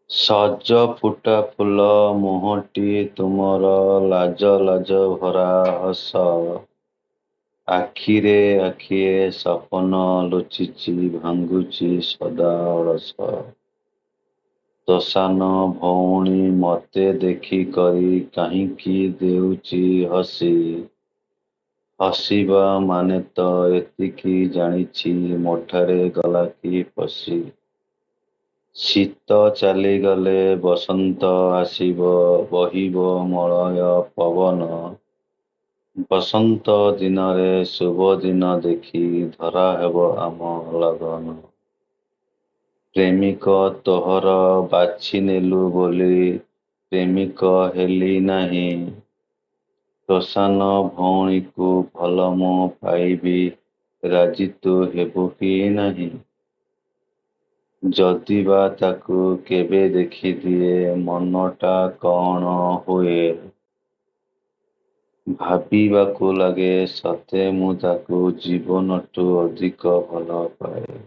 ସଜ ଫୁଟା ଫୁଲ ମୁହଁଟି ତୁମର ଲାଜ ଲାଜ ଭରା ହସ। ଆଖିରେ ଆଖିଏ ସପନ ଲୁଚିଛି ଭାଙ୍ଗୁଛି ସଦା ଅଳସ। ତୋ ସାନ ଭଉଣୀ ମତେ ଦେଖିକରି କାହିଁକି ଦେଉଛି ହସି। ହସିବା ମାନେ ତ ଏତିକି ଜାଣିଛି ମୋଠାରେ ଗଲା କି ପଶି। ଶୀତ ଚାଲିଗଲେ ବସନ୍ତ ଆସିବ ବହିବ ମଳୟ ପବନ। ବସନ୍ତ ଦିନରେ ଶୁଭ ଦିନ ଦେଖି ଧରା ହେବ ଆମ ଲଗନ। ପ୍ରେମିକ ତୋହର ବାଛି ନେଲୁ ବୋଲି ପ୍ରେମିକ ହେଲି ନାହିଁ। ତୋ ସାନ ଭଉଣୀକୁ ଭଲ ମୁଁ ପାଇବି ରାଜି ତୁ ହେବୁ କି ନାହିଁ? ଯଦିବା ତାକୁ କେବେ ଦେଖିଦିଏ ମନଟା କ'ଣ ହୁଏ। ଭାବିବାକୁ ଲାଗେ ସତେ ମୁଁ ତାକୁ ଜୀବନଠୁ ଅଧିକ ଭଲ ପାଏ।